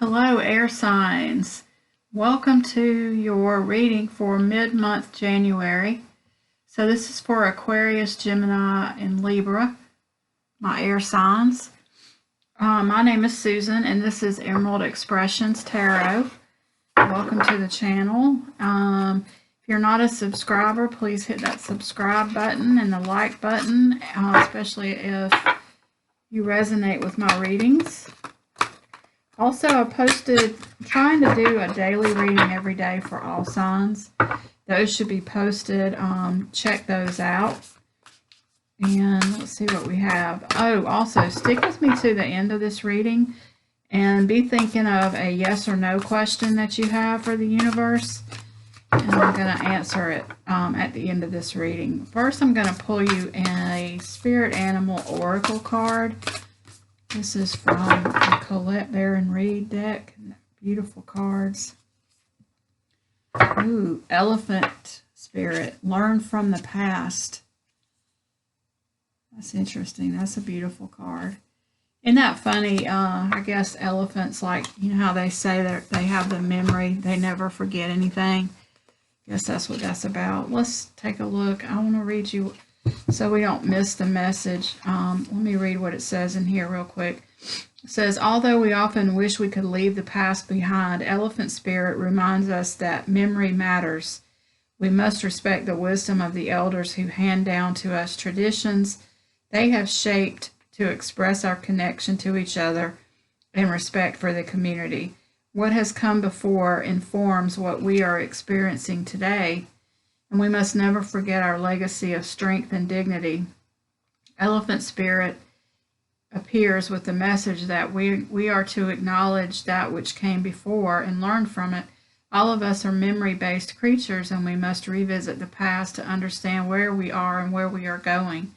Hello, air signs. Welcome to your reading for mid-month January. So this is for Aquarius, Gemini, and Libra, my air signs. My name is Susan, and this is EmeraldExpressions Tarot. Welcome to the channel. If you're not a subscriber, please hit that subscribe button and the like button, especially if you resonate with my readings. Also, I posted trying to do a daily reading every day for all signs. Those should be posted. Check those out. And let's see what we have. Oh, also, stick with me to the end of this reading and be thinking of a yes or no question that you have for the universe. And I'm going to answer it at the end of this reading. First, I'm going to pull you a Spirit Animal Oracle card. This is from the Colette Baron Reed deck. Beautiful cards. Ooh, Elephant Spirit. Learn from the past. That's interesting. That's a beautiful card. Isn't that funny? I guess elephants, like, you know how they say that they have the memory. They never forget anything. I guess that's what that's about. Let's take a look. I want to read you so we don't miss the message. Let me read what it says in here real quick. It says, although we often wish we could leave the past behind, Elephant Spirit reminds us that memory matters. We must respect the wisdom of the elders who hand down to us traditions they have shaped to express our connection to each other and respect for the community. What has come before informs what we are experiencing today, and we must never forget our legacy of strength and dignity. Elephant Spirit appears with the message that we are to acknowledge that which came before and learn from it. All of us are memory-based creatures, and we must revisit the past to understand where we are and where we are going.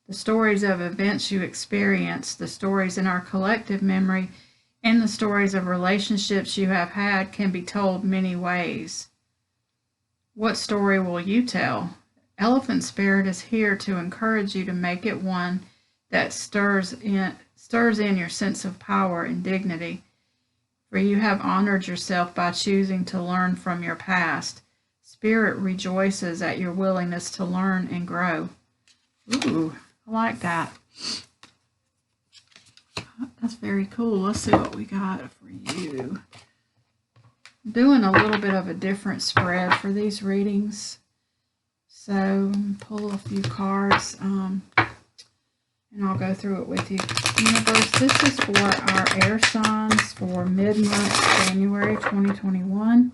The stories of events you experience, the stories in our collective memory, and the stories of relationships you have had can be told many ways. What story will you tell? Elephant Spirit is here to encourage you to make it one that stirs in your sense of power and dignity. For you have honored yourself by choosing to learn from your past. Spirit rejoices at your willingness to learn and grow. Ooh, I like that. That's very cool. Let's see what we got for you. I'm doing a little bit of a different spread for these readings. So pull a few cards and I'll go through it with you. Universe, this is for our air signs for mid-month January 2021.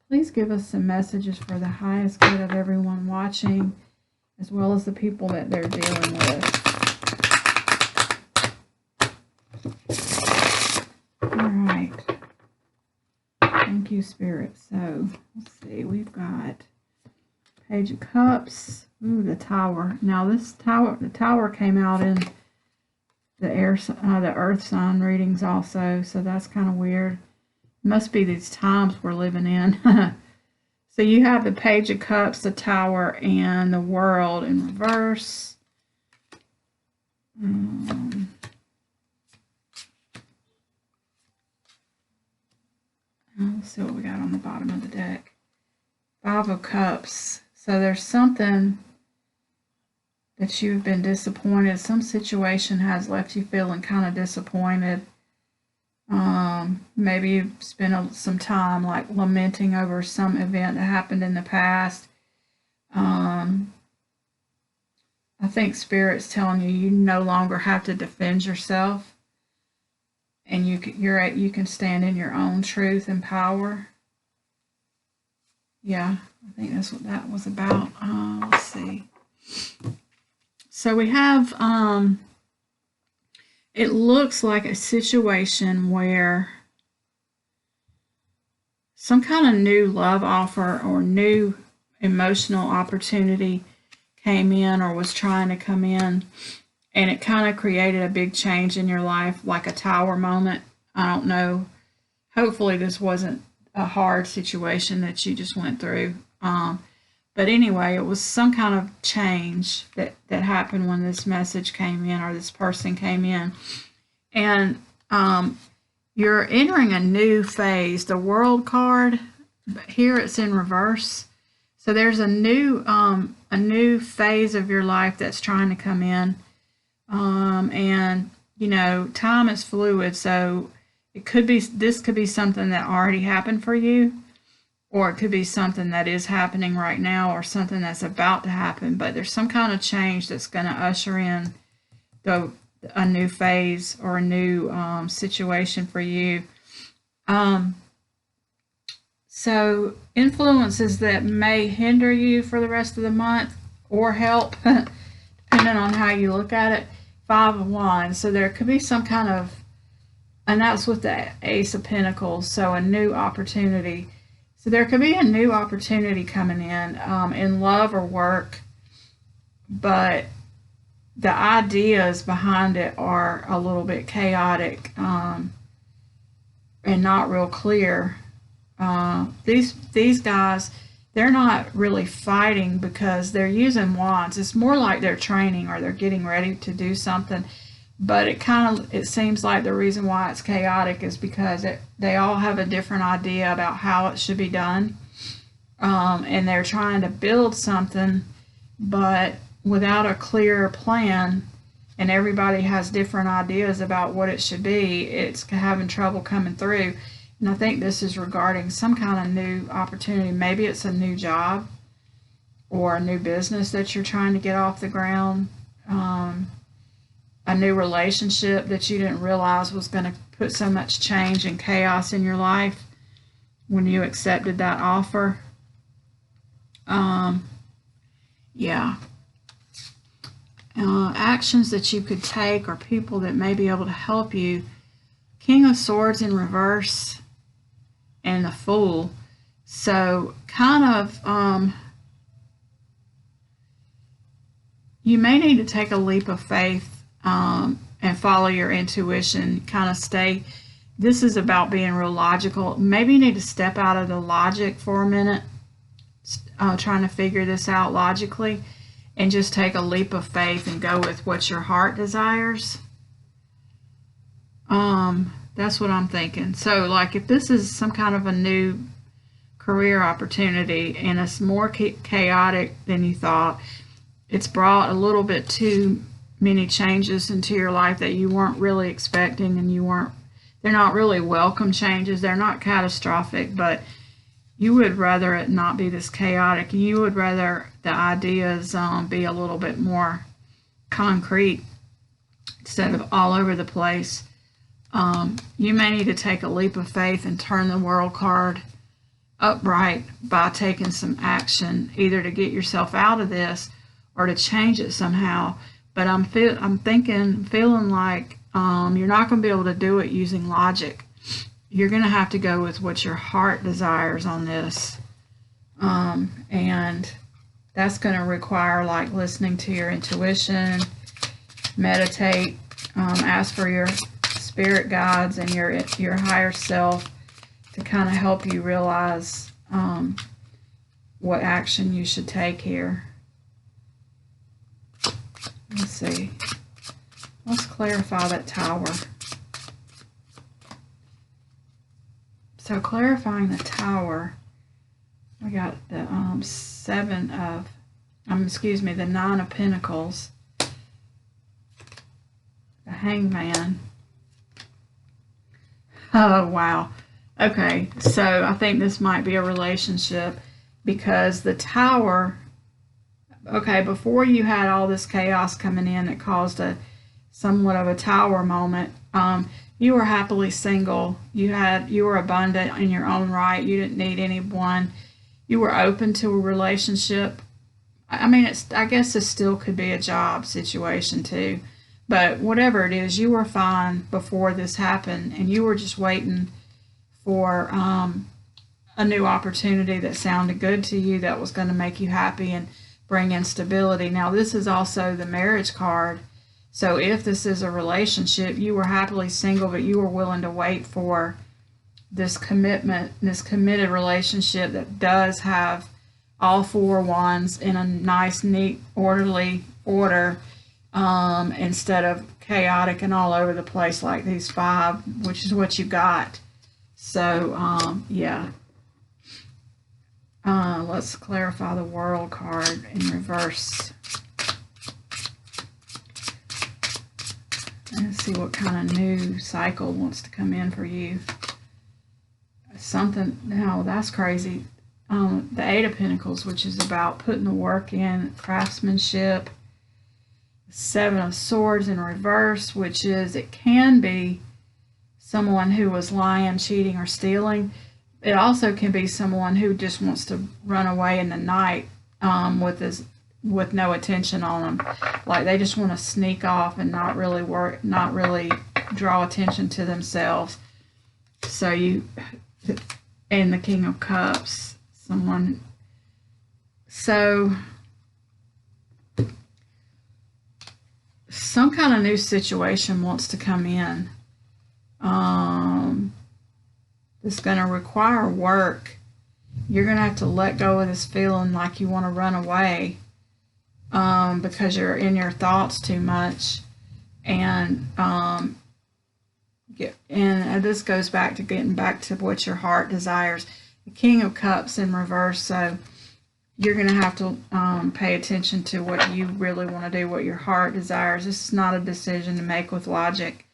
Please give us some messages for the highest good of everyone watching, as well as the people that they're dealing with. All right. Thank you, Spirit. So, let's see. We've got Page of Cups. Ooh, the Tower. Now, the Tower came out in the Earth sign readings also, so that's kind of weird. Must be these times we're living in. So you have the Page of Cups, the Tower, and the World in reverse. Let's see what we got on the bottom of the deck. Five of Cups. So there's something that you've been disappointed. Some situation has left you feeling kind of disappointed. Maybe you've spent some time like lamenting over some event that happened in the past. I think Spirit's telling you you no longer have to defend yourself, and you can stand in your own truth and power. Yeah, I think that's what that was about. Let's see. So we have, it looks like a situation where some kind of new love offer or new emotional opportunity came in or was trying to come in, and it kind of created a big change in your life, like a Tower moment. I don't know. Hopefully this wasn't a hard situation that you just went through. But anyway, it was some kind of change that happened when this message came in or this person came in. And you're entering a new phase. The World card, here it's in reverse. So there's a new phase of your life that's trying to come in. And you know, time is fluid, so this could be something that already happened for you, or it could be something that is happening right now, or something that's about to happen. But there's some kind of change that's going to usher in a new phase or a new situation for you. So influences that may hinder you for the rest of the month or help, depending on how you look at it. 5 of Wands. So there could be some kind of, and that's with the Ace of Pentacles, so a new opportunity. So there could be a new opportunity coming in love or work, but the ideas behind it are a little bit chaotic and not real clear. These guys, they're not really fighting because they're using wands. It's more like they're training or they're getting ready to do something. But it seems like the reason why it's chaotic is because they all have a different idea about how it should be done. And they're trying to build something, but without a clear plan, and everybody has different ideas about what it should be, it's having trouble coming through. And I think this is regarding some kind of new opportunity. Maybe it's a new job or a new business that you're trying to get off the ground. A new relationship that you didn't realize was going to put so much change and chaos in your life when you accepted that offer. Yeah. Actions that you could take or people that may be able to help you. King of Swords in reverse and the Fool. So kind of you may need to take a leap of faith and follow your intuition. Kind of stay. This is about being real logical. Maybe you need to step out of the logic for a minute, trying to figure this out logically, and just take a leap of faith and go with what your heart desires. That's what I'm thinking. So like if this is some kind of a new career opportunity and it's more chaotic than you thought, it's brought a little bit too many changes into your life that you weren't really expecting, and they're not really welcome changes. They're not catastrophic, but you would rather it not be this chaotic. You would rather the ideas be a little bit more concrete instead of all over the place. You may need to take a leap of faith and turn the World card upright by taking some action, either to get yourself out of this or to change it somehow. But I'm feeling like you're not going to be able to do it using logic. You're going to have to go with what your heart desires on this. And that's going to require like listening to your intuition, meditate, ask for your spirit guides and your higher self to kind of help you realize what action you should take here. Let's see. Let's clarify that Tower. So clarifying the Tower, we got the the 9 of Pentacles, the Hangman. Oh, wow. Okay, so I think this might be a relationship because the Tower, okay, before you had all this chaos coming in that caused somewhat of a Tower moment, you were happily single. You were abundant in your own right. You didn't need anyone. You were open to a relationship. I mean, I guess this still could be a job situation too. But whatever it is, you were fine before this happened, and you were just waiting for a new opportunity that sounded good to you, that was going to make you happy and bring in stability. Now, this is also the Marriage card. So if this is a relationship, you were happily single, but you were willing to wait for this commitment, this committed relationship that does have all 4 wands in a nice, neat, orderly order, instead of chaotic and all over the place like these 5, which is what you got. So, yeah. Let's clarify the World card in reverse. Let's see what kind of new cycle wants to come in for you. Something, no, that's crazy. The 8 of Pentacles, which is about putting the work in, craftsmanship. 7 of Swords in reverse, which is, it can be someone who was lying, cheating, or stealing. It also can be someone who just wants to run away in the night with no attention on them. Like they just want to sneak off and not really draw attention to themselves. So and the King of Cups, someone. So some kind of new situation wants to come in. It's going to require work. You're going to have to let go of this feeling like you want to run away because you're in your thoughts too much. And this goes back to getting back to what your heart desires. The King of Cups in reverse, so you're going to have to pay attention to what you really want to do, what your heart desires. This is not a decision to make with logic.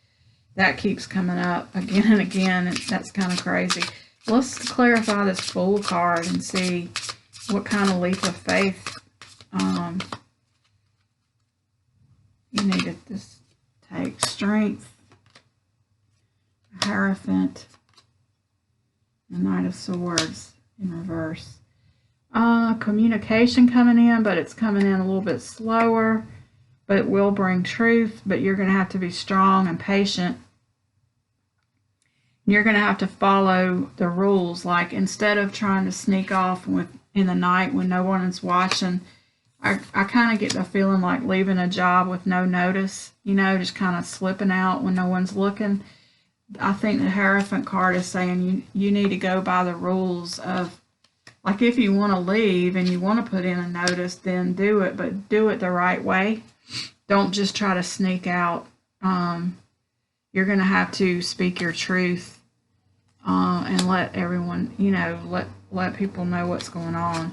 That keeps coming up again and again, and that's kind of crazy. Let's clarify this Fool card and see what kind of leap of faith you need to take. Strength, Hierophant, the Knight of Swords in reverse. Communication coming in, but it's coming in a little bit slower, but it will bring truth. But you're going to have to be strong and patient. You're going to have to follow the rules. Like instead of trying to sneak off in the night when no one is watching, I kind of get the feeling like leaving a job with no notice, just kind of slipping out when no one's looking. I think the Hierophant card is saying you need to go by the rules of, like, if you want to leave and you want to put in a notice, then do it, but do it the right way. Don't just try to sneak out. You're going to have to speak your truth and let everyone, let people know what's going on.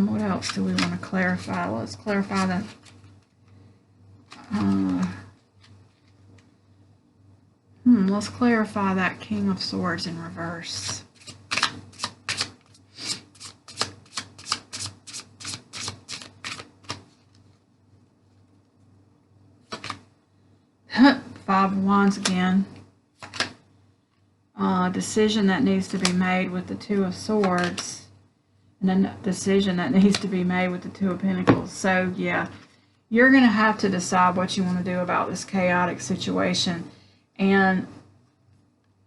What else do we want to clarify? Let's clarify that. Let's clarify that King of Swords in reverse. Five of Wands again. Decision that needs to be made with the Two of Swords, and then decision that needs to be made with the Two of Pentacles. So yeah, you're going to have to decide what you want to do about this chaotic situation, and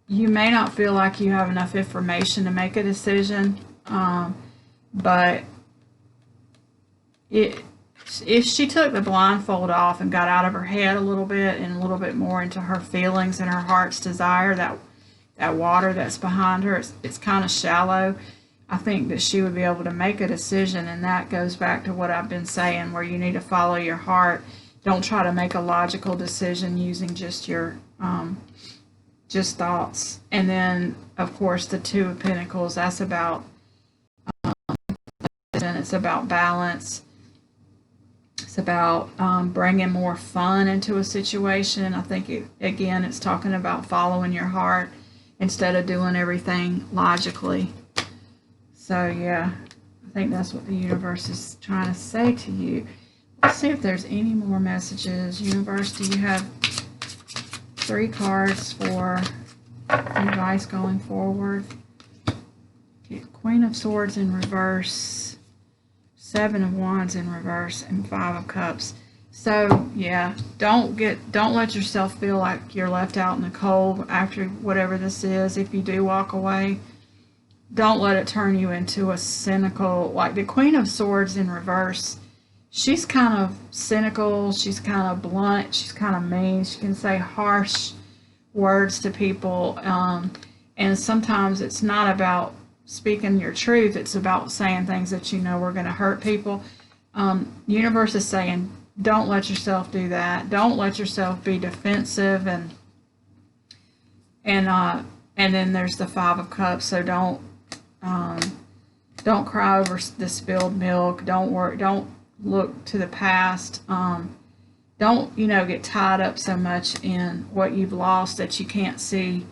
you may not feel like you have enough information to make a decision, but if she took the blindfold off and got out of her head a little bit and a little bit more into her feelings and her heart's desire, that water that's behind her, it's kind of shallow. I think that she would be able to make a decision, and that goes back to what I've been saying, where you need to follow your heart. Don't try to make a logical decision using just your just thoughts. And then, of course, the Two of Pentacles, that's about and it's about balance. It's about bringing more fun into a situation. I think, again, it's talking about following your heart instead of doing everything logically. So, yeah, I think that's what the universe is trying to say to you. Let's see if there's any more messages. Universe, do you have 3 cards for advice going forward? Okay, Queen of Swords in reverse, 7 of Wands in reverse, and 5 of Cups. So yeah, don't let yourself feel like you're left out in the cold after whatever this is. If you do walk away, don't let it turn you into a cynical, like the Queen of Swords in reverse. She's kind of cynical, she's kind of blunt, she's kind of mean, she can say harsh words to people, and sometimes it's not about speaking your truth, it's about saying things that you know are going to hurt people. Universe is saying, don't let yourself do that. Don't let yourself be defensive and then there's the Five of Cups. So don't cry over the spilled milk. Don't worry. Don't look to the past. Don't get tied up so much in what you've lost that you can't see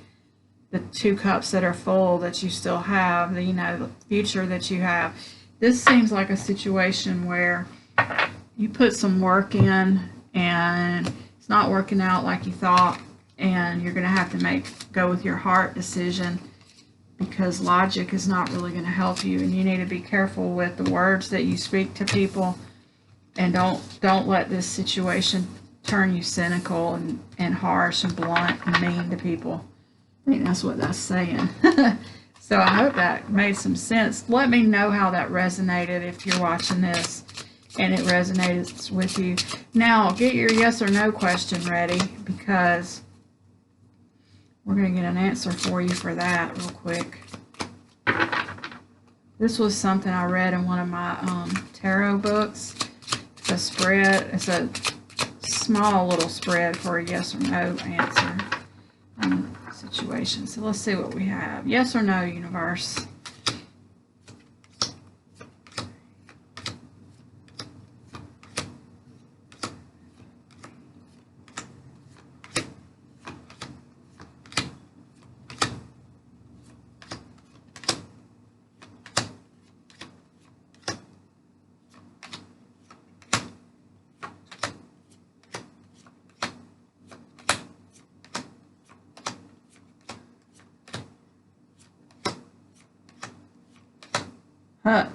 the two cups that are full that you still have. The future that you have. This seems like a situation where you put some work in and it's not working out like you thought, and you're going to have to go with your heart decision, because logic is not really going to help you, and you need to be careful with the words that you speak to people, and don't let this situation turn you cynical and harsh and blunt and mean to people. I think that's what that's saying. So I hope that made some sense. Let me know how that resonated if you're watching this and it resonates with you. Now get your yes or no question ready, because we're going to get an answer for you for that real quick. This was something I read in one of my tarot books. It's a spread. It's a small little spread for a yes or no answer situation. So let's see what we have. Yes or no, universe.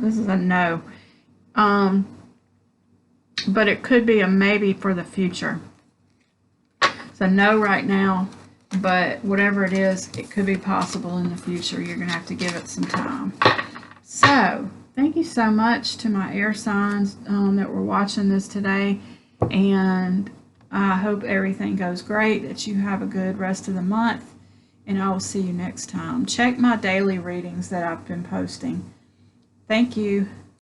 This is a no. But it could be a maybe for the future. It's a no right now, but whatever it is, it could be possible in the future. You're going to have to give it some time. So, thank you so much to my air signs that were watching this today. And I hope everything goes great, that you have a good rest of the month. And I will see you next time. Check my daily readings that I've been posting. Thank you.